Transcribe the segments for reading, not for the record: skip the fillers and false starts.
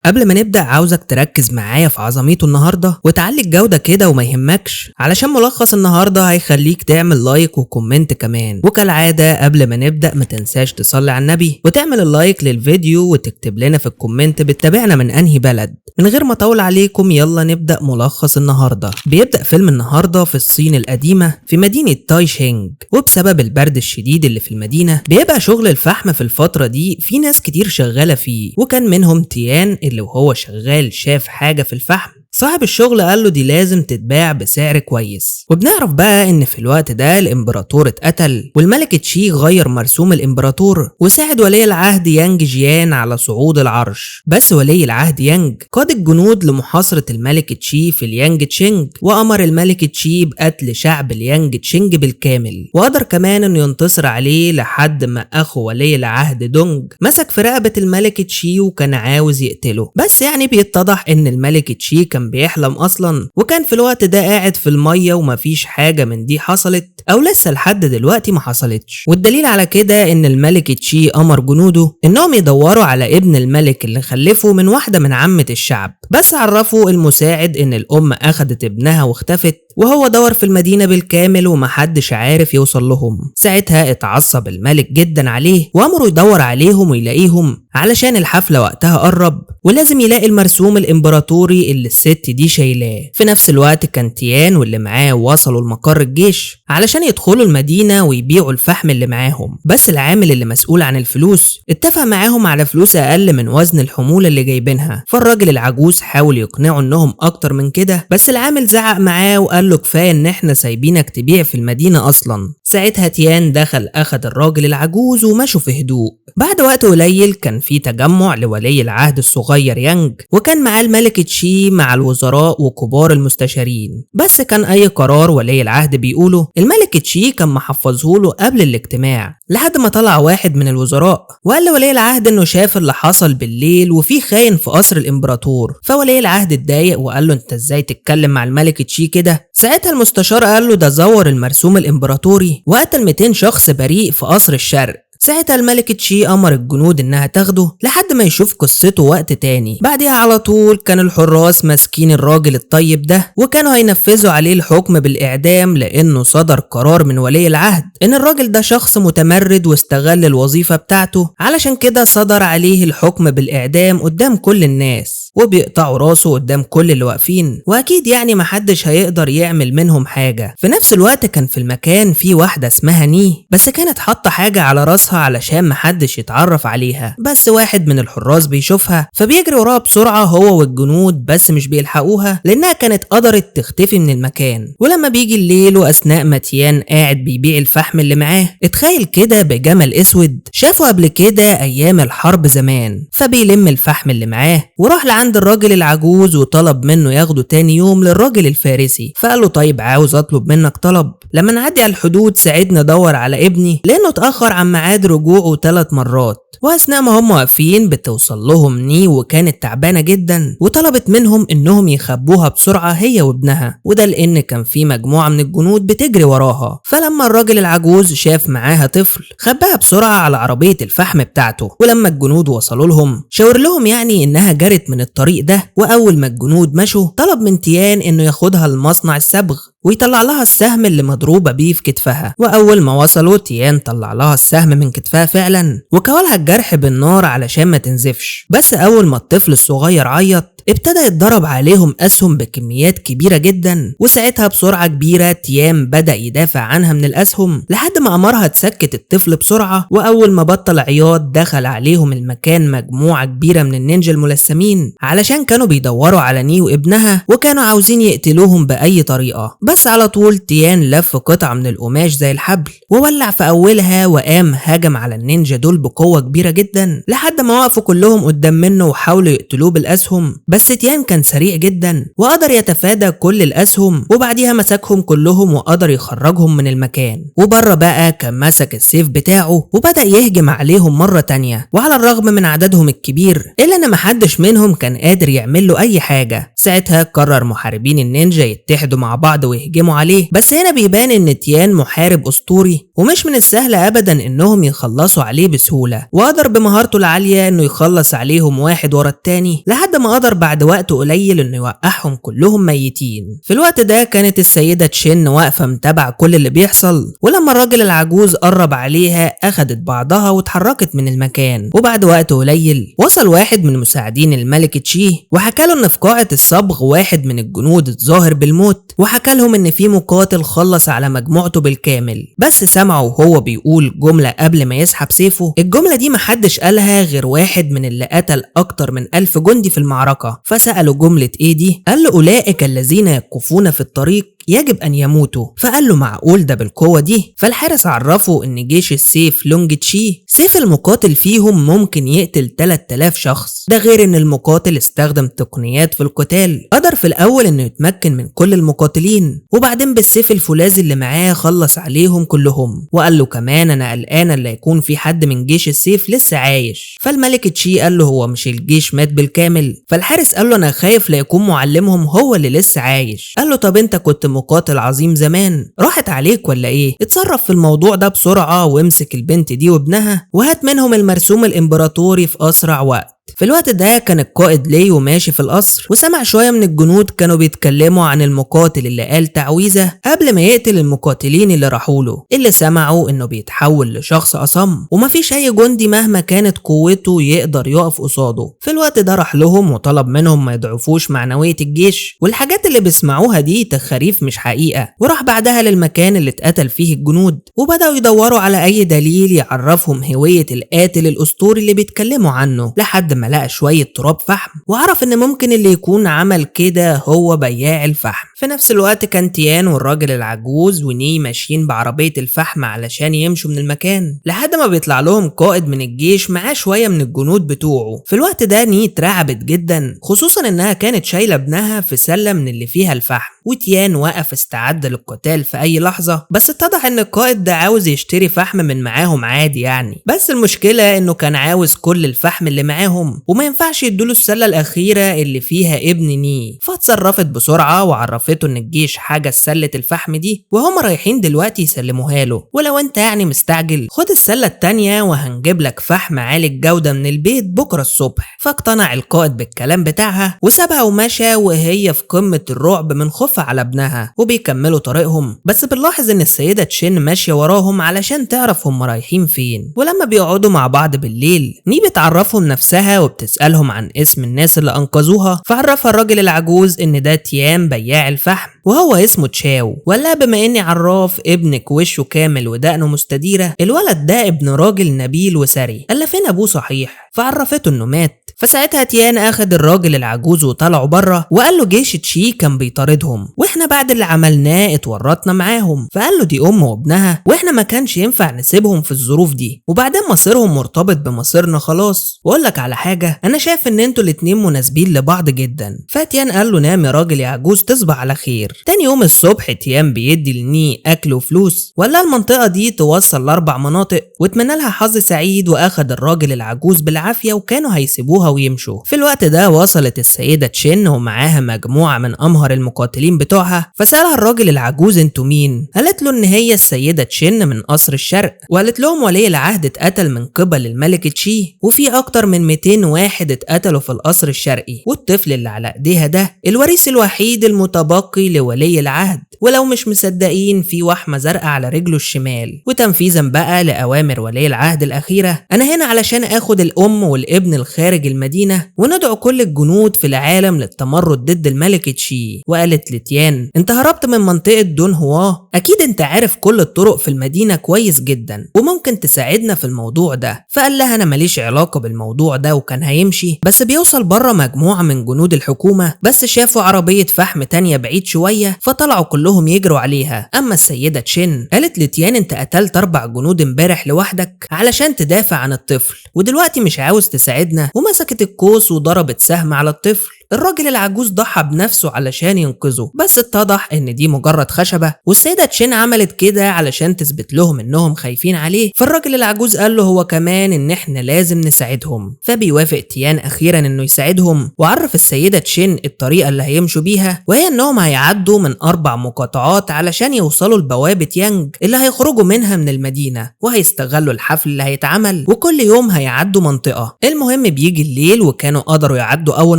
قبل ما نبدأ عاوزك تركز معايا في عظميته النهاردة وتعلي الجودة كده وما يهمكش، علشان ملخص النهاردة هيخليك تعمل لايك وكومنت كمان. وكالعادة قبل ما نبدأ ما تنساش تصلي على النبي وتعمل اللايك للفيديو وتكتب لنا في الكومنت بتتابعنا من انهي بلد. من غير ما اطول عليكم يلا نبدأ ملخص النهاردة. بيبدأ فيلم النهاردة في الصين القديمة في مدينة تايشينج، وبسبب البرد الشديد اللي في المدينة بيبقى شغل الفحم في الفترة دي في ناس كتير شغالة فيه، وكان منهم تيان اللي وهو شغال شاف حاجة في الفحم. صاحب الشغل قال له دي لازم تتباع بسعر كويس. وبنعرف بقى ان في الوقت ده الامبراطور اتقتل، والملك تشي غير مرسوم الامبراطور وساعد ولي العهد يانج جيان على صعود العرش. بس ولي العهد يانج قاد الجنود لمحاصرة الملك تشي في اليانج تشينج، وامر الملك تشي بقتل شعب اليانج تشينج بالكامل، وقدر كمان انه ينتصر عليه لحد ما اخو ولي العهد دونج مسك في رقبة الملك تشي وكان عاوز يقتله. بس يعني بيتضح ان الملك تشي كان بيحلم اصلا، وكان في الوقت ده قاعد في المية ومفيش حاجة من دي حصلت او لسه لحد دلوقتي ما حصلتش. والدليل على كده ان الملك تشي امر جنوده انهم يدوروا على ابن الملك اللي خلفه من واحدة من عامة الشعب، بس عرفوا المساعد ان الام اخدت ابنها واختفت، وهو دور في المدينة بالكامل ومحدش عارف يوصل لهم. ساعتها اتعصب الملك جدا عليه وامره يدور عليهم ويلاقيهم، علشان الحفلة وقتها قرب ولازم يلاقي المرسوم الامبراطوري اللي الست دي شايلاه. في نفس الوقت كان تيان واللي معاه وصلوا لمقر الجيش علشان يدخلوا المدينة ويبيعوا الفحم اللي معاهم، بس العامل اللي مسؤول عن الفلوس اتفق معاهم على فلوس اقل من وزن الحمولة اللي جايبينها. فالراجل العجوز حاول يقنعه انهم اكتر من كده، بس العامل زعق معاه وقال له كفايه ان احنا سايبينك تبيع في المدينة اصلا. ساعتها تيان دخل اخد الراجل العجوز ومشوا في هدوء. بعد وقت قليل كان في تجمع لولي العهد الصغير يانج، وكان معاه الملك تشي مع الوزراء وكبار المستشارين. بس كان اي قرار ولي العهد بيقوله الملك تشي كان محفظهوله قبل الاجتماع، لحد ما طلع واحد من الوزراء وقال لولي العهد انه شاف اللي حصل بالليل وفي خاين في قصر الامبراطور. فولي العهد اتضايق وقال له انت ازاي تتكلم مع الملك تشي كده؟ ساعتها المستشار قال له ده زور المرسوم الامبراطوري وقتل 200 شخص بريء في قصر الشرق. ساعتها الملك تشي امر الجنود انها تاخده لحد ما يشوف قصته وقت تاني. بعدها على طول كان الحراس ماسكين الراجل الطيب ده وكانوا هينفذوا عليه الحكم بالاعدام، لانه صدر قرار من ولي العهد ان الراجل ده شخص متمرد واستغل الوظيفة بتاعته، علشان كده صدر عليه الحكم بالاعدام قدام كل الناس وبيقطعوا راسه قدام كل اللي واقفين، واكيد يعني محدش هيقدر يعمل منهم حاجة. في نفس الوقت كان في المكان في واحدة اسمها ني، بس كانت حاطة حاجة على راسها علشان محدش يتعرف عليها. بس واحد من الحراس بيشوفها فبيجري وراها بسرعة هو والجنود، بس مش بيلحقوها لانها كانت قدرت تختفي من المكان. ولما بيجي الليل واثناء ما تيان قاعد بيبيع الفحم اللي معاه اتخيل كده بجمل اسود شافه قبل كده ايام الحرب زمان، فبيلم الفحم اللي معاه وراح عند الراجل العجوز وطلب منه ياخده تاني يوم للراجل الفارسي. فقال له طيب عاوز اطلب منك طلب، لما نعدي على الحدود ساعدني ادور على ابني لانه اتاخر عن ميعاد رجوعه 3 مرات. واثناء ما هم واقفين بتوصل لهم ني وكانت تعبانه جدا وطلبت منهم انهم يخبوها بسرعه هي وابنها، وده لان كان في مجموعه من الجنود بتجري وراها. فلما الراجل العجوز شاف معاها طفل خباها بسرعه على عربيه الفحم بتاعته. ولما الجنود وصلوا لهم شاور لهم يعني انها جرت من الطريق ده. واول ما الجنود مشوا طلب من تيان انه ياخدها لمصنع الصبغ ويطلع لها السهم اللي مضروبة بيه في كتفها. واول ما وصلوا تيان طلع لها السهم من كتفها فعلا وكوالها الجرح بالنار علشان ما تنزفش. بس اول ما الطفل الصغير عيط ابتدى يتضرب عليهم اسهم بكميات كبيرة جدا، وساعتها بسرعة كبيرة تيام بدأ يدافع عنها من الاسهم لحد ما امرها تسكت الطفل بسرعة. واول ما بطل عياط دخل عليهم المكان مجموعة كبيرة من النينجا الملثمين علشان كانوا بيدوروا على ني وابنها وكانوا عاوزين يقتلوهم بأي طريقة. بس على طول تيان لف قطعة من القماش زي الحبل وولع في اولها وقام هجم على النينجا دول بقوة كبيرة جدا لحد ما وقفوا كلهم قدام منه وحاولوا يقتلوه بالاسهم. بس تيان كان سريع جدا وقدر يتفادى كل الاسهم، وبعديها مسكهم كلهم وقدر يخرجهم من المكان. وبره بقى كان مسك السيف بتاعه وبدأ يهجم عليهم مرة تانية، وعلى الرغم من عددهم الكبير الا ان محدش منهم كان قادر يعمل له اي حاجة. ساعتها قرر محاربين النينجا يتحدوا مع بعض ويهجموا عليه، بس هنا بيبان ان تيان محارب اسطوري ومش من السهل ابدا انهم يخلصوا عليه بسهولة، وقدر بمهارته العالية انه يخلص عليهم واحد ورا التاني لحد ما قدر بعد وقت قليل انه يوقعهم كلهم ميتين. في الوقت ده كانت السيدة تشين واقفة متابعة كل اللي بيحصل، ولما الراجل العجوز قرب عليها اخدت بعضها واتحركت من المكان. وبعد وقت قليل وصل واحد من مساعدين الملك تشي وحكى له ان في قاعة الصبغ واحد من الجنود الظاهر بالموت، وحكى لهم ان في مقاتل خلص على مجموعته بالكامل. بس سمعه وهو بيقول جملة قبل ما يسحب سيفه، الجملة دي محدش قالها غير واحد من اللي قتل اكتر من 1000 جندي في المعركة. فسأله جملة ايه دي؟ قال له اولئك الذين يقفون في الطريق يجب ان يموتوا. فقال له معقول ده بالقوة دي؟ فالحارس عرفه ان جيش السيف لونج تشي سيف المقاتل فيهم ممكن يقتل 3000 شخص، ده غير ان المقاتل استخدم تقنيات في القتال، قدر في الاول انه يتمكن من كل المقاتلين، وبعدين بالسيف الفولاذي اللي معاه خلص عليهم كلهم. وقال له كمان انا قلقان لا يكون في حد من جيش السيف لسه عايش. فالملك تشي قال له هو مش الجيش مات بالكامل؟ فالحارس قال له انا خايف لا يكون معلمهم هو اللي لسه عايش. قال له طب انت كنت مقاتل عظيم زمان، راحت عليك ولا ايه؟ اتصرف في الموضوع ده بسرعة وامسك البنت دي وابنها وهات منهم المرسوم الامبراطوري في اسرع وقت. في الوقت ده كان القائد ليو ماشي في القصر وسمع شوية من الجنود كانوا بيتكلموا عن المقاتل اللي قال تعويذة قبل ما يقتل المقاتلين اللي راحوله، اللي سمعوا انه بيتحول لشخص اصم ومفيش اي جندي مهما كانت قوته يقدر يقف قصاده. في الوقت ده راح لهم وطلب منهم ما يضعفوش معنوية الجيش، والحاجات اللي بيسمعوها دي تخاريف مش حقيقة. وراح بعدها للمكان اللي اتقتل فيه الجنود وبدأوا يدوروا على اي دليل يعرفهم هوية القاتل الاسطوري اللي بيتكلموا عنه، لحد ما لقى شوية تراب فحم وعرف ان ممكن اللي يكون عمل كده هو بياع الفحم. في نفس الوقت كان تيان والراجل العجوز وني ماشيين بعربية الفحم علشان يمشوا من المكان، لحد ما بيطلع لهم قائد من الجيش معاه شوية من الجنود بتوعه. في الوقت ده ني اترعبت جدا، خصوصا انها كانت شايلة ابنها في سلة من اللي فيها الفحم، وتيان وقف استعد للقتال في اي لحظة. بس اتضح ان القائد ده عاوز يشتري فحم من معاهم عادي يعني، بس المشكلة انه كان عاوز كل الفحم اللي معاهم وما ينفعش يدوله السلة الأخيرة اللي فيها ابن ني. فاتصرفت بسرعة وعرفته إن الجيش حجز سلة الفحم دي وهم رايحين دلوقتي يسلموها له، ولو أنت يعني مستعجل خد السلة التانية وهنجيب لك فحم عالي الجودة من البيت بكرة الصبح. فاقتنع القائد بالكلام بتاعها وسابها ومشى وهي في قمة الرعب من خوفها على ابنها، وبيكملوا طريقهم. بس بنلاحظ إن السيدة تشين ماشية وراهم علشان تعرف هم رايحين فين. ولما بيقعدوا مع بعض بالليل ني بتعرفهم نفسها وبتسألهم عن اسم الناس اللي أنقذوها، فعرفها الراجل العجوز إن ده تيام بياع الفحم وهو اسمه تشاو. ولا بما إني عراف ابنك وشه كامل ودقنه مستديرة، الولد ده ابن راجل نبيل وثري، قال فين أبوه صحيح؟ فعرفته إنه مات. فساعتها تيان اخد الراجل العجوز وطلعوا بره وقال له جيش تشي كان بيطاردهم واحنا بعد اللي عملناه اتورطنا معاهم. فقال له دي ام وابنها واحنا ما كانش ينفع نسيبهم في الظروف دي، وبعدين مصيرهم مرتبط بمصيرنا خلاص. واقول لك على حاجه، انا شايف ان انتوا الاتنين مناسبين لبعض جدا. فتيان قال له نام يا راجل يا عجوز تصبح على خير. تاني يوم الصبح تيان بيدي لني اكل وفلوس ولا المنطقه دي توصل ل4 مناطق واتمنى لها حظ سعيد، واخد الراجل العجوز بالعافيه وكانوا هيسيبوها ويمشوا. في الوقت ده وصلت السيدة تشين ومعاها مجموعة من أمهر المقاتلين بتوعها، فسألها الراجل العجوز انتوا مين؟ قالت له إن هي السيدة تشين من قصر الشرق، وقالت لهم ولي العهد اتقتل من قبل الملك تشي وفي أكتر من 200 واحد اتقتلوا في القصر الشرقي، والطفل اللي على إيديها ده الوريث الوحيد المتبقي لولي العهد، ولو مش مصدقين في وحمة زرقاء على رجله الشمال. وتنفيذا بقى لأوامر ولي العهد الأخيرة، أنا هنا علشان آخد الأم والابن الخارج المدينة وندعو كل الجنود في العالم للتمرد ضد الملك تشي. وقالت لتيان انت هربت من منطقة دون هوا، اكيد انت عارف كل الطرق في المدينة كويس جدا وممكن تساعدنا في الموضوع ده. فقال لها انا ماليش علاقة بالموضوع ده، وكان هيمشي بس بيوصل بره مجموعة من جنود الحكومة بس شافوا عربية فحم تانية بعيد شوية فطلعوا كلهم يجروا عليها. اما السيدة تشين قالت لتيان انت قتلت 4 جنود امبارح لوحدك علشان تدافع عن الطفل ودلوقتي مش عاوز تساعدنا، ومسكت القوس وضربت سهم على الطفل الراجل العجوز ضحى بنفسه علشان ينقذه، بس اتضح ان دي مجرد خشبة، والسيدة تشين عملت كده علشان تثبت لهم انهم خايفين عليه. فالراجل العجوز قال له هو كمان ان احنا لازم نساعدهم. فبيوافق تيان اخيرا انه يساعدهم، وعرف السيدة تشين الطريقة اللي هيمشوا بيها، وهي انهم هيعدوا من 4 مقاطعات علشان يوصلوا لبوابة يانج اللي هيخرجوا منها من المدينة، وهيستغلوا الحفل اللي هيتعمل، وكل يوم هيعدوا منطقة. المهم بيجي الليل وكانوا قدروا يعدوا اول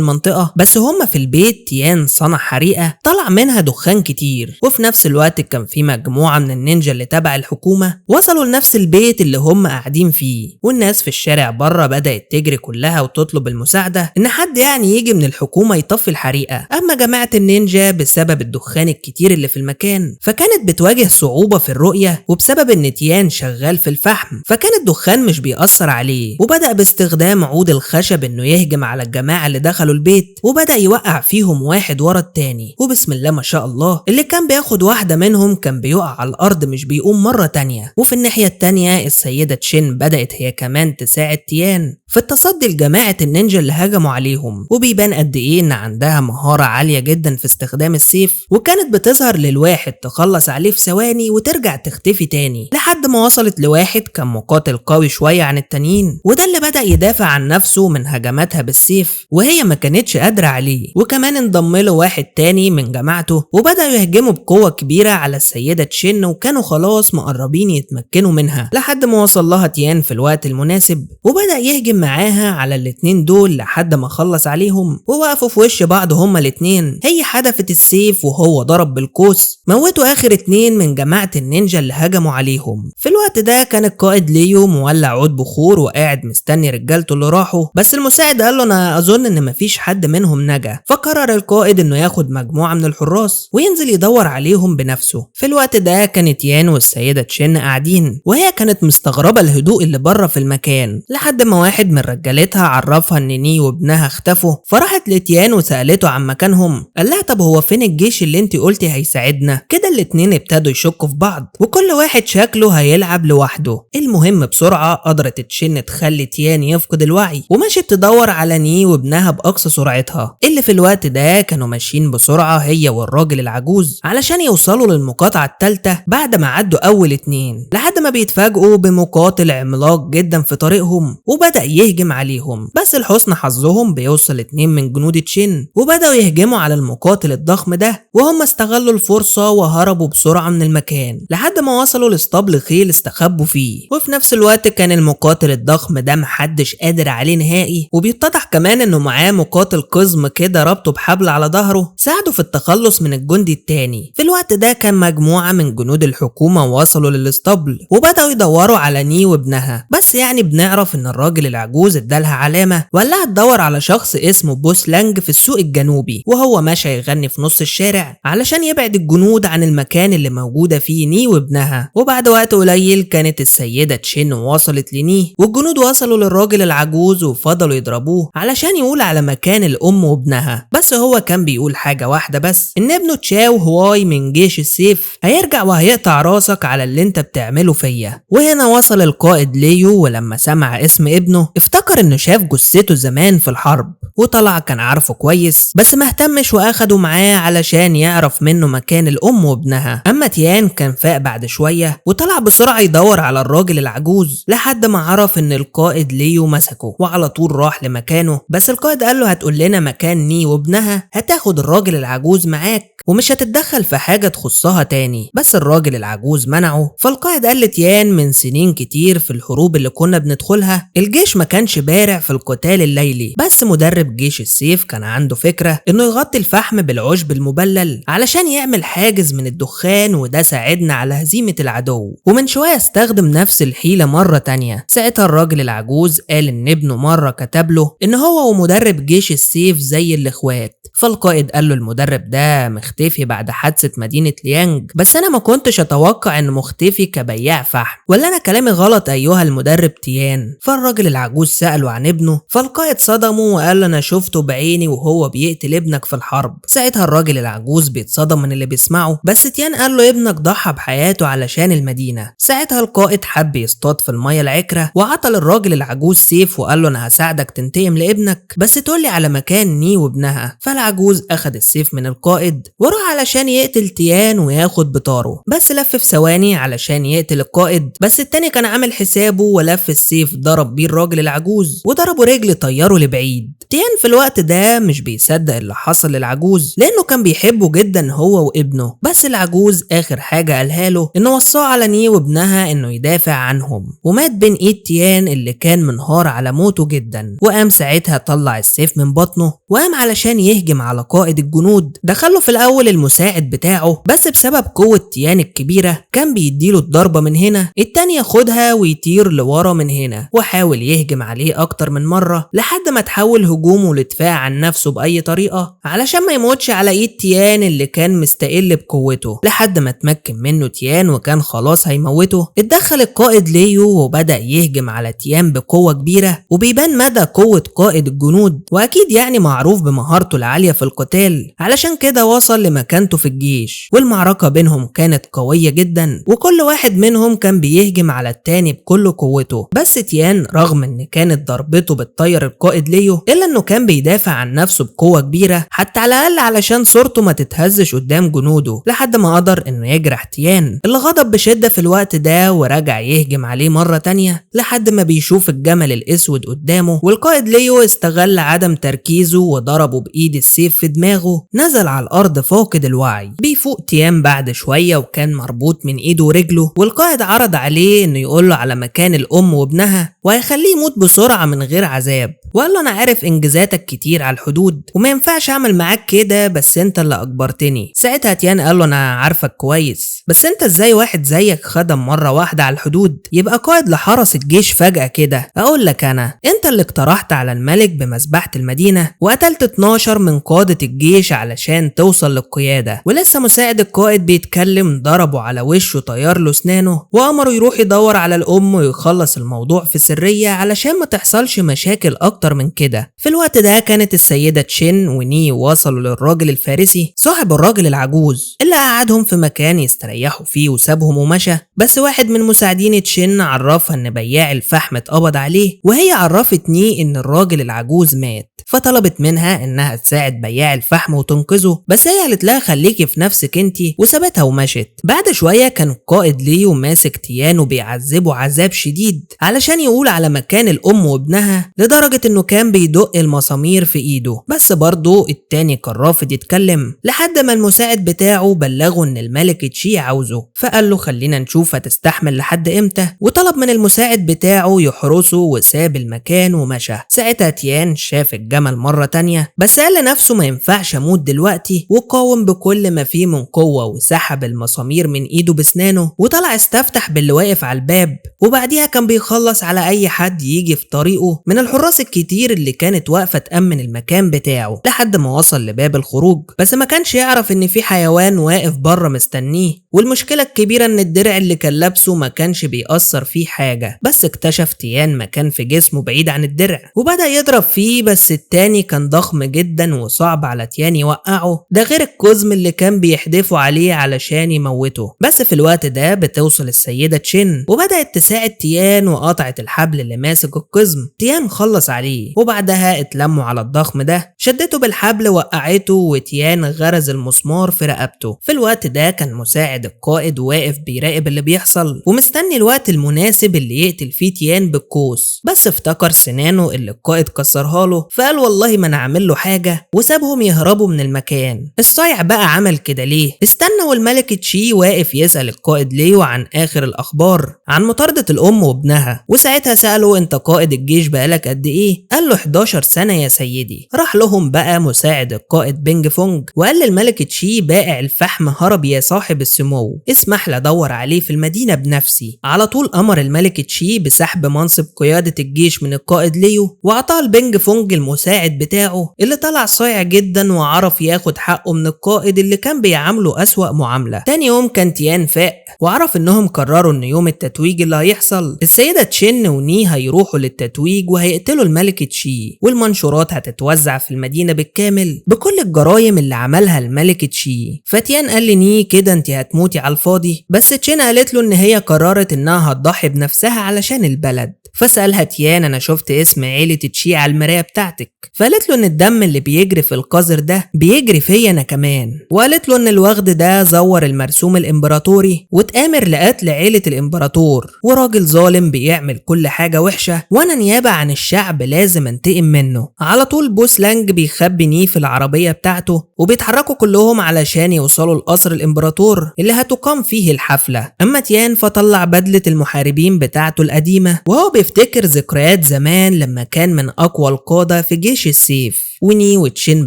منطقة، بس هما في البيت تيان صنع حريقة طلع منها دخان كتير، وفي نفس الوقت كان في مجموعة من النينجا اللي تبع الحكومة وصلوا لنفس البيت اللي هما قاعدين فيه، والناس في الشارع بره بدأت تجري كلها وتطلب المساعدة ان حد يعني يجي من الحكومة يطفي الحريقة. اما جماعة النينجا بسبب الدخان الكتير اللي في المكان فكانت بتواجه صعوبة في الرؤية، وبسبب ان تيان شغال في الفحم فكان الدخان مش بيأثر عليه، وبدأ باستخدام عود الخشب انه يهجم على الجماعة اللي دخلوا البيت، وبدأ يوقع فيهم واحد ورا التاني، وبسم الله ما شاء الله اللي كان بياخد واحدة منهم كان بيقع على الارض مش بيقوم مرة تانية. وفي الناحية التانية السيدة تشين بدأت هي كمان تساعد تيان في التصدي لجماعة النينجا اللي هجموا عليهم، وبيبان قد ايه ان عندها مهارة عالية جدا في استخدام السيف، وكانت بتظهر للواحد تخلص عليه في ثواني وترجع تختفي تاني، لحد ما وصلت لواحد كان مقاتل قوي شوية عن التانيين، وده اللي بدأ يدافع عن نفسه من هجماتها بالسيف وهي ما كانتش قادرة عليه. وكمان انضم له واحد تاني من جماعته وبدأوا يهجموا بقوة كبيرة على السيدة تشين، وكانوا خلاص مقربين يتمكنوا منها لحد ما وصل لها تيان في الوقت المناسب، وبدأ يهجم معاها على الاتنين دول لحد ما خلص عليهم، ووقفوا في وش بعض هما الاتنين. هي حدفت السيف وهو ضرب بالقوس، موتوا اخر 2 من جماعة النينجا اللي هجموا عليهم. في الوقت ده كان القائد ليو مولع عود بخور وقاعد مستني رجالته اللي راحوا، بس المساعد قال له انا اظن ان مفيش حد منهم نجا. فقرر القائد انه ياخد مجموعة من الحراس وينزل يدور عليهم بنفسه. في الوقت ده كانت يان والسيدة تشين قاعدين، وهي كانت مستغربة الهدوء اللي بره في المكان، لحد ما واحد من رجالتها عرفها ان ني وابنها اختفوا. فراحت لتيان وسألته عن مكانهم، قال لها طب هو فين الجيش اللي انت قلتي هيساعدنا؟ كده الاتنين ابتدوا يشكوا في بعض، وكل واحد شكله هيلعب لوحده. المهم بسرعة قدرت تشين تخلي تيان يفقد الوعي، ومشيت تدور على ني وابنها بأقصى سرعتها، اللي في الوقت ده كانوا ماشيين بسرعة هي والراجل العجوز علشان يوصلوا للمقاطعة الثالثة بعد ما عدوا أول 2، لحد ما بيتفاجئوا بمقاتل عملاق جدا في طريقهم وبدأ يهجم عليهم. بس لحسن حظهم بيوصل 2 من جنود تشين وبدأوا يهجموا على المقاتل الضخم ده، وهم استغلوا الفرصة وهربوا بسرعة من المكان لحد ما وصلوا لاسطبل خيل استخبوا فيه. وفي نفس الوقت كان المقاتل الضخم ده محدش قادر عليه نهائي، وبيتضح كمان انه معاه مقاتل قزم كده ربطه بحبل على ظهره ساعده في التخلص من الجندي التاني. في الوقت ده كان مجموعة من جنود الحكومة وصلوا للاسطبل وبدأوا يدوروا على ني وابنها، بس يعني بنعرف ان الراجل العجوز ادالها علامة وقال لها تدور على شخص اسمه بوس لانج في السوق الجنوبي، وهو ماشي يغني في نص الشارع علشان يبعد الجنود عن المكان اللي موجودة فيه ني وابنها. وبعد وقت قليل كانت السيدة تشين وصلت لني، والجنود وصلوا للراجل العجوز وفضلوا يضربوه علشان يقول على مكان الام وابنها، بس هو كان بيقول حاجة واحدة بس، ان ابنه تشاو هواي من جيش السيف هيرجع وهيقطع راسك على اللي انت بتعمله فيا. وهنا وصل القائد ليو، ولما سمع اسم ابنه افتكر انه شاف جثته زمان في الحرب وطلع كان عارفه كويس، بس ما اهتمش واخده معاه علشان يعرف منه مكان الام وابنها. اما تيان كان فاق بعد شوية وطلع بسرعة يدور على الراجل العجوز لحد ما عرف ان القائد ليو مسكه، وعلى طول راح لمكانه. بس القائد قال له هتقول لنا مكان ني وابنها هتاخد الراجل العجوز معاك ومش هتتدخل في حاجة تخصها تاني. بس الراجل العجوز منعه. فالقائد قال لتيان من سنين كتير في الحروب اللي كنا بندخلها الجيش ما كانش بارع في القتال الليلي، بس مدرب جيش السيف كان عنده فكرة انه يغطي الفحم بالعشب المبلل علشان يعمل حاجز من الدخان، وده ساعدنا على هزيمة العدو. ومن شوية استخدم نفس الحيلة مرة تانية. ساعتها الراجل العجوز قال ان ابنه مرة كتب له ان هو ومدرب جيش السيف زي الاخوات. فالقائد قال له المدرب ده مختفي بعد حادثة مدينة ليانج، بس انا ما كنتش اتوقع انه مختفي كبياع فحم، ولا انا كلامي غلط ايها المدرب تيان؟ فالراجل العجوز سأله عن ابنه، فالقائد صدمه وقال له انا شفته بعيني وهو بيقتل ابنك في الحرب. ساعتها الراجل العجوز بيتصدم من اللي بيسمعه، بس تيان قال له ابنك ضحى بحياته علشان المدينة. ساعتها القائد حب يصطاد في المية العكرة وعطل الراجل العجوز سيف وقال له انا هساعدك تنتقم لابنك، بس تقولي على مكان تيان ني وابنها. فالعجوز اخد السيف من القائد وراح علشان يقتل تيان وياخد بطاره، بس لف في ثواني علشان يقتل القائد، بس التاني كان عامل حسابه ولف السيف ضرب بيه الراجل العجوز وضربه رجل طيره لبعيد. تيان في الوقت ده مش بيصدق اللي حصل للعجوز لانه كان بيحبه جدا هو وابنه، بس العجوز اخر حاجه قالها له انه وصاه على ني وابنها انه يدافع عنهم، ومات بين ايد تيان اللي كان منهار على موته جدا. وقام ساعتها طلع السيف من بطنه وقام علشان يهجم على قائد الجنود. دخله في الاول المساعد بتاعه، بس بسبب قوه تيان الكبيره كان بيديله الضربه من هنا، التاني ياخدها ويطير لورا من هنا، وحاول يهجم عليه اكتر من مره لحد ما تحول هجومه لدفاع عن نفسه باي طريقه علشان ما يموتش على ايد تيان اللي كان مستقل بقوته، لحد ما اتمكن منه تيان وكان خلاص هيموته. اتدخل القائد ليو وبدأ يهجم على تيان بقوه كبيره، وبيبان مدى قوه قائد الجنود، واكيد يعني معروف بمهارته العاليه في القتال، علشان كده وصل لمكانته في الجيش. والمعركه بينهم كانت قويه جدا، وكل واحد منهم كان بيهجم على التاني بكل قوته، بس تيان رغم ان كانت ضربته بتطير القائد ليو الا انه كان بيدافع عن نفسه بقوه كبيره، حتى على الاقل علشان صورته ما تتهزش قدام جنوده، لحد ما قدر انه يجرح تيان اللي غضب بشده في الوقت ده ورجع يهجم عليه مره تانيه لحد ما بيشوف الجمل الاسود قدامه. والقائد ليو استغل عدم تركيزه وضربه بايد السيف في دماغه، نزل على الارض فاقد الوعي. بيفوق تيان بعد شويه وكان مربوط من ايده ورجله، والقائد عرض عليه انه يقوله على مكان الام وابنها وهيخليه يموت بسرعه من غير عذاب، وقال له انا عارف انجازاتك كتير على الحدود وما ينفعش اعمل معاك كده، بس انت اللي اجبرتني. ساعتها تيان قال له انا عارفك كويس، بس انت ازاي واحد زيك خدم مره واحده على الحدود يبقى قائد لحرس الجيش فجاه كده؟ اقول لك انا، انت اللي اقترحت على الملك بمذبحه المدينه وقتلت 12 من قاده الجيش علشان توصل للقياده، ولسه مساعد القائد بيتكلم ضربه على وشه طير له اسنانه وامره يروح يدور على الام ويخلص الموضوع في سريه علشان ما تحصلش مشاكل اكتر من كده. في الوقت ده كانت السيده تشين وني وصلوا للراجل الفارسي صاحب الراجل العجوز اللي قعدهم في مكان يستريحوا فيه وسابهم ومشى، بس واحد من مساعدين تشين عرفها ان بياع الفحم اتقبض عليه، وهي عرفت ني ان الراجل العجوز مات، فطلبت منها انها تساعد بياع الفحم وتنقذه، بس هي قالت لها خليكي في نفسك انتي وسابتها ومشت. بعد شويه كان القائد ليو ماسك تيان وبيعذبه عذاب شديد علشان يقول على مكان الام وابنها، لدرجه انه كان بيدق المسامير في ايده، بس برضه التاني كان رافض يتكلم لحد ما المساعد بتاعه بلغه ان الملك تشي عاوزه، فقال له خلينا نشوف هتستحمل لحد امتى، وطلب من المساعد بتاعه يحرسه وساب المكان ومشى. ساعتها تيان شاف الجمل مرة تانية، بس قال لنفسه ما ينفعش اموت دلوقتي، وقاوم بكل ما فيه من قوة وسحب المسامير من ايده بسنانه وطلع استفتح باللي واقف على الباب، وبعديها كان بيخلص على اي حد يجي في طريقه من الحراس الكتير اللي كانت واقفة تأمن المكان بتاعه، لحد ما وصل لباب الخروج، بس ما كانش يعرف ان في حيوان واقف بره مستنيه، والمشكلة الكبيرة ان الدرع اللي كان لابسه ما كانش بيأثر فيه حاجة، بس اكتشف تيان مكان في جسمه بعيد عن الدرع وبدأ يضرب فيه، بس التاني كان ضخم جدا وصعب على تيان يوقعه، ده غير القزم اللي كان بيحدفه عليه علشان يموته. بس في الوقت ده بتوصل السيدة تشين وبدأت تساعد تيان وقطعت الحبل اللي ماسك القزم. تيان خلص عليه وبعدها اتلموا على الضخم ده، شدته بالحبل وقعته، وتيان غرز المسمار في رقبته. في الوقت ده كان مساعد القائد واقف بيراقب اللي بيحصل ومستني الوقت المناسب اللي يقتل فيه تيان بالقوس، بس افتكر سنانه اللي القائد كسرها له، فقال والله ما انا عامل له حاجه، وسابهم يهربوا من المكان. الصايع بقى عمل كده ليه؟ استنى والملك تشي واقف يسأل القائد ليو عن اخر الاخبار عن مطاردة الام وابنها، وساعتها سأله انت قائد الجيش بقالك قد ايه؟ قال له 11 سنة يا سيدي. راح لهم بقى مساعد القائد بينج فونج وقال للملك تشي بائع الفحم هرب يا صاحب السمو، اسمح لي ادور عليه في المدينة بنفسي. على طول امر الملك تشي بسحب منصب قيادة الجيش من القائد ليو واعطاه البينج فونج المساعد بتاعه اللي طلع صايع جدا وعرف ياخد حقه من القائد اللي كان بيعامله اسوأ معاملة. تاني يوم كان تيان فاق وعرف انهم قرروا ان يوم التتويج اللي هيحصل السيدة تشين وني هيروحوا للتتويج وهيقتلوا الملك تشي، والمنشورات هتتوزع في المدينة بالكامل بكل الجرايم اللي عملها الملك تشي. فتيان قال لني كده انت هتموتي على الفاضي، بس تشين قالت له ان هي قررت انها هتضحي بنفسها علشان البلد. فسألها تيان انا شفت اسم عيلة تشي على المراية بتاعتك، فقالت له ان الدم اللي بيجري في القذر ده بيجري فيا انا كمان، وقالت له ان الوغد ده زور المرسوم الامبراطوري واتآمر لقتل عيلة الامبراطور، وراجل ظالم بيعمل كل حاجة وحشة وانا نيابة عن الشعب لازم انتقم منه. على طول بوس لانج بيخبي نيه في العربية بتاعته وبيتحركوا كلهم علشان يوصلوا لقصر الامبراطور اللي هتقام فيه الحفلة. اما تيان فطلع بدلة المحاربين بتاعته القديمة وهو بيفتكر ذكريات زمان لما كان من اقوى القادة في جيش السيف، وني وتشين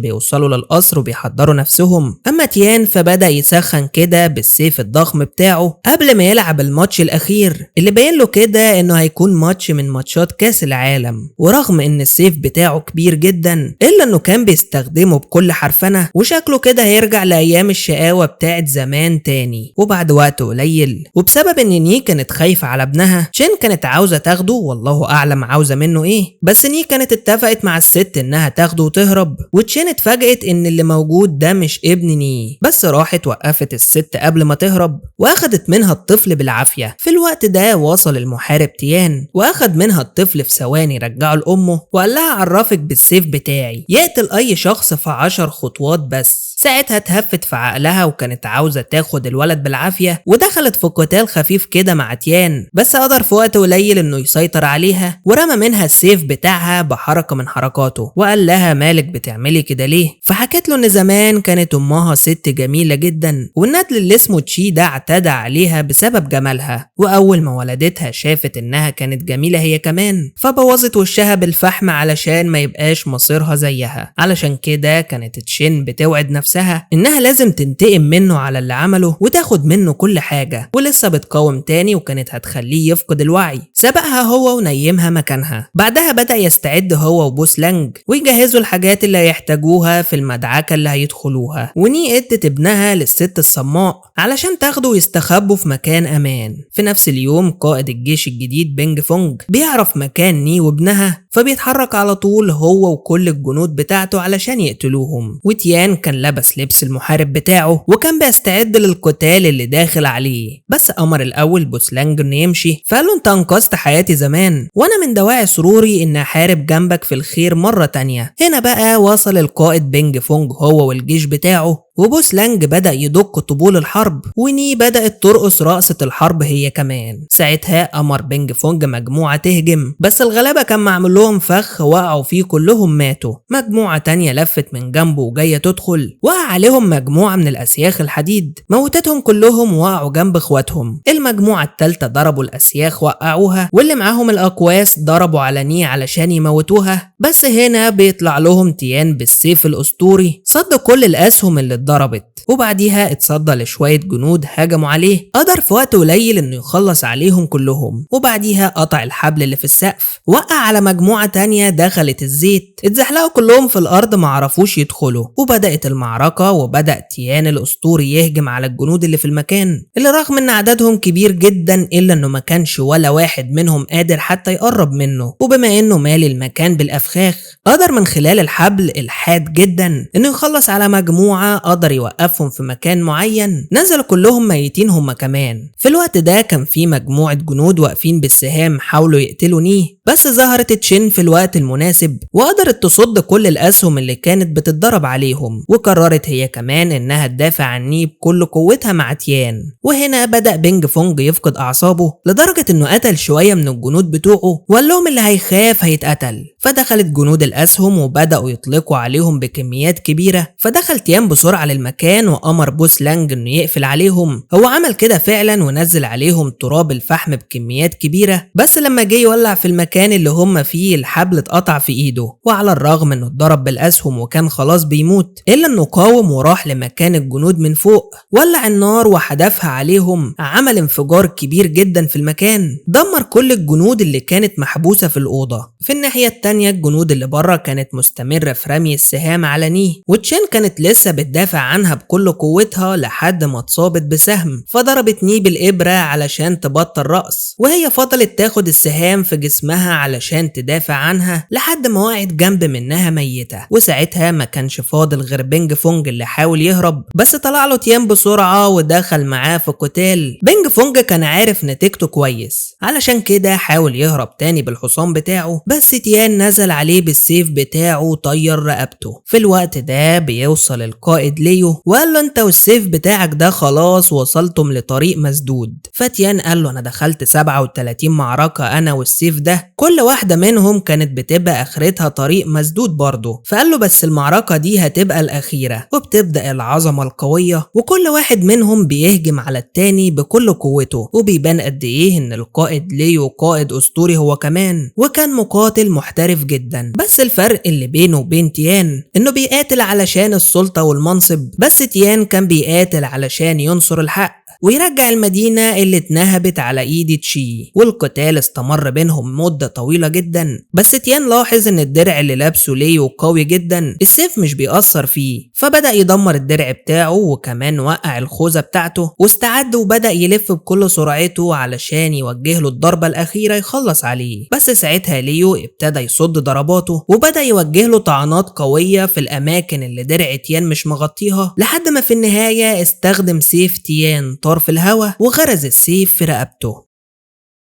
بيوصلوا للقصر وبيحضروا نفسهم. اما تيان فبدأ يسخن كده بالسيف الضخم بتاعه قبل ما يلعب الماتش الاخير اللي باين له كده انه هيكون ماتش من ماتشات كاس العالم، ورغم ان السيف بتاعه كبير جدا الا انه كان بيستخدمه بكل حرفنة وشكله كده هيرجع لايام الشقاوة بتاعت زمان تاني. وبعد وقت قليل وبسبب ان ني كانت خايفة على ابنها، شين كانت عاوزة تاخده والله اعلم عاوزة منه ايه، بس ني كانت اتفقت مع الست انها تاخده وتهرب، وتشين اتفاجئت ان اللي موجود ده مش ابن ني، بس راحت وقفت الست قبل ما تهرب واخدت منها الطفل بالعافية. في الوقت ده وصل المحارب تيان واخد منها الطفل في ثواني رجعه لامه وقال لها عرفك بالسيف بتاعي يقتل اي شخص في 10 خطوات بس. ساعتها اتهفت في عقلها وكانت عاوزة تاخد الولد بالعافية ودخلت في قتال خفيف كده مع تيان، بس قدر في وقت قليل انه يسيطر عليها ورمى منها السيف بتاعها بحركة من حركاته وقال لها مالك بتعملي كده ليه؟ فحكت له ان زمان كانت امها ست جميلة جدا والندل اللي اسمه تشي ده اعتدى عليها بسبب جمالها، واول ما ولدتها شافت انها كانت جميلة هي كمان فبوظت وشها بالفحم علشان ما يبقاش مصيرها زيها. علشان كده كانت تشين بتوعد نفسها انها لازم تنتقم منه على اللي عمله وتاخد منه كل حاجة، ولسه بتقاوم تاني وكانت هتخليه يفقد الوعي. سبقها هو ونيمها مكانها. بعدها بدأ يستعد هو وبوس لانج ويجهزوا الحاجات اللي هيحتاجوها في المدعكة اللي هيدخلوها، وني ادت ابنها للست الصماء علشان تاخده ويستخبوا في مكان امان. في نفس اليوم قائد الجيش الجديد بينج فونج بيعرف مكان ني وابنها فبيتحرك على طول هو وكل الجنود بتاعته علشان يقتلوهم، وتيان كان لبس لبس المحارب بتاعه وكان بيستعد للقتال اللي داخل عليه، بس امر الاول بوس لانج انه يمشي فقال له انت انقذت حياتي زمان وانا من دواعي سروري ان احارب جنبك في الخير مرة تانية. هنا بقى وصل القائد بينج فونج هو والجيش بتاعه وبوس لانج بدأ يدق طبول الحرب وني بدأت ترقص رقصة الحرب هي كمان. ساعتها أمر بينج فونج مجموعة تهجم بس الغلابة كان معمول لهم فخ وقعوا فيه كلهم ماتوا. مجموعة تانية لفت من جنبه وجاية تدخل وقع عليهم مجموعة من الأسياخ الحديد موتتهم كلهم وقعوا جنب اخواتهم. المجموعة التالتة ضربوا الأسياخ وقعوها واللي معاهم الأقواس ضربوا على ني علشان يموتوها، بس هنا بيطلع لهم تيان بالسيف الأسطوري صد كل الأسهم اللي ضربت، وبعديها اتصدى لشوية جنود هاجموا عليه قدر في وقت قليل انه يخلص عليهم كلهم، وبعديها قطع الحبل اللي في السقف وقع على مجموعة تانية دخلت الزيت اتزحلقوا كلهم في الارض معرفوش يدخلوا، وبدأت المعركة وبدأ تيان الاسطوري يهجم على الجنود اللي في المكان اللي رغم ان عددهم كبير جدا الا انه ما كانش ولا واحد منهم قادر حتى يقرب منه، وبما انه مالي المكان بالافخاخ قدر من خلال الحبل الحاد جدا انه يخلص على مجموعة قدر يوقفهم في مكان معين نزلوا كلهم ميتين هم كمان. في الوقت ده كان في مجموعة جنود واقفين بالسهام حاولوا يقتلوا نيه، بس ظهرت تشين في الوقت المناسب وقدرت تصد كل الأسهم اللي كانت بتتضرب عليهم، وقررت هي كمان انها تدافع عن نيه بكل قوتها مع تيان. وهنا بدأ بينج فونج يفقد أعصابه لدرجة انه قتل شوية من الجنود بتوعه وقال لهم اللي هيخاف هيتقتل، فدخلت جنود الأسهم وبدأوا يطلقوا عليهم بكميات كبيرة. فدخل تيان بسرعة للمكان وأمر بوس لانج انه يقفل عليهم. هو عمل كده فعلا ونزل عليهم تراب الفحم بكميات كبيرة، بس لما جه يولع في المكان اللي هم فيه الحبل اتقطع في ايده، وعلى الرغم انه اتضرب بالاسهم وكان خلاص بيموت الا انه قاوم وراح لمكان الجنود من فوق ولع النار وحدفها عليهم، عمل انفجار كبير جدا في المكان دمر كل الجنود اللي كانت محبوسة في الأوضة. في الناحية التانية الجنود اللي بره كانت مستمرة في رمي السهام على نيه، وتشين كانت لسه بتدافع تدافع عنها بكل قوتها لحد ما اتصابت بسهم، فضربت ني بالإبرة علشان تبطل رقص، وهي فضلت تاخد السهام في جسمها علشان تدافع عنها لحد ما وقعت جنب منها ميتة. وساعتها ما كانش فاضل غير بينج فونج اللي حاول يهرب، بس طلع له تيان بسرعة ودخل معاه في قتال. بينج فونج كان عارف نتيجته كويس، علشان كده حاول يهرب تاني بالحصان بتاعه، بس تيان نزل عليه بالسيف بتاعه وطير رقبته. في الوقت ده بيوصل القائد ليو وقال له انت والسيف بتاعك ده خلاص وصلتم لطريق مسدود. فتيان قال له انا دخلت 37 معركة انا والسيف ده، كل واحدة منهم كانت بتبقى اخرتها طريق مسدود برضه. فقال له بس المعركة دي هتبقى الاخيرة، وبتبدأ العظمة القوية وكل واحد منهم بيهجم على التاني بكل قوته، وبيبان قد ايه ان القائد ليو قائد اسطوري هو كمان، وكان مقاتل محترف جدا. بس الفرق اللي بينه وبين تيان انه بيقاتل علشان السلطة والمنصب، بس تيان كان بيقاتل علشان ينصر الحق ويرجع المدينة اللي اتنهبت على ايد تشي. والقتال استمر بينهم مدة طويلة جدا، بس تيان لاحظ ان الدرع اللي لابسه ليو قوي جدا، السيف مش بيأثر فيه، فبدأ يدمر الدرع بتاعه وكمان وقع الخوذة بتاعته، واستعد وبدأ يلف بكل سرعته علشان يوجه له الضربة الأخيرة يخلص عليه. بس ساعتها ليو ابتدى يصد ضرباته وبدأ يوجه له طعنات قوية في الأماكن اللي درع تيان مش مغطيها، لحد ما في النهاية استخدم سيف تيان طار في الهوا وغرز السيف في رقبته.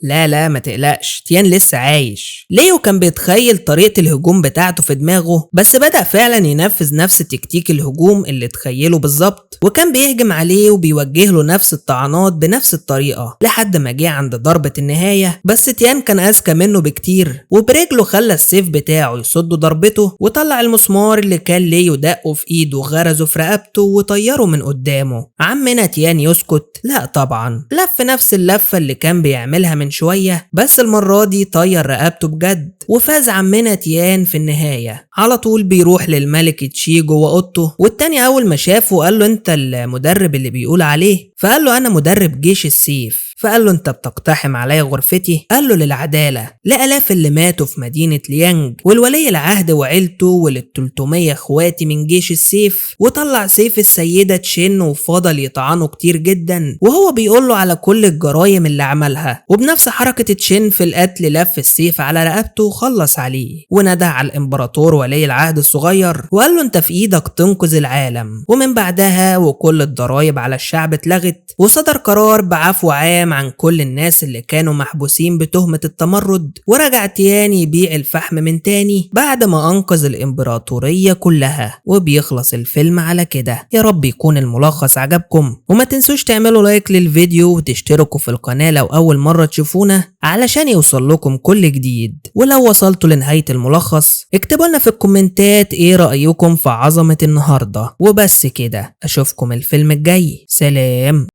لا ما تقلقش، تيان لسه عايش. ليو كان بيتخيل طريقة الهجوم بتاعته في دماغه، بس بدأ فعلا ينفذ نفس تكتيك الهجوم اللي تخيله بالظبط، وكان بيهجم عليه وبيوجه له نفس الطعنات بنفس الطريقة لحد ما جه عند ضربة النهاية. بس تيان كان أذكى منه بكتير، وبرجله خلى السيف بتاعه يصد ضربته، وطلع المسمار اللي كان ليو دقه في ايده وغرزه في رقبته وطيره من قدامه. عمنا تيان يسكت؟ لا طبعا، لف نفس اللفة اللي كان بيعملها من شوية، بس المرة دي طير رقبته بجد، وفاز عمنا تيان في النهاية. على طول بيروح للملك تشي جوه اوضته، والتاني اول ما شافه قال له انت المدرب اللي بيقول عليه؟ فقال له انا مدرب جيش السيف. فقال له انت بتقتحم عليا غرفتي؟ قال له للعدالة، لآلاف اللي ماتوا في مدينة ليانج والولي العهد وعيلته ولل300 اخواتي من جيش السيف. وطلع سيف السيدة تشين وفضل يطعنه كتير جدا وهو بيقول له على كل الجرايم اللي عملها، وبنفس حركة تشين في القتل لف السيف على رقبته وخلص عليه، ونده على الامبراطور ولي العهد الصغير وقال له انت في ايدك تنقذ العالم. ومن بعدها وكل الضرايب على الشعب اتلغت، وصدر قرار بعفو عام عن كل الناس اللي كانوا محبوسين بتهمة التمرد، ورجع تيان يبيع الفحم من تاني بعد ما أنقذ الإمبراطورية كلها. وبيخلص الفيلم على كده. يا رب يكون الملخص عجبكم، وما تنسوش تعملوا لايك للفيديو وتشتركوا في القناة لو أول مرة تشوفونا علشان يوصل لكم كل جديد. ولو وصلتوا لنهاية الملخص اكتبوا لنا في الكومنتات ايه رأيكم في عظمة النهاردة. وبس كده، أشوفكم الفيلم الجاي، سلام.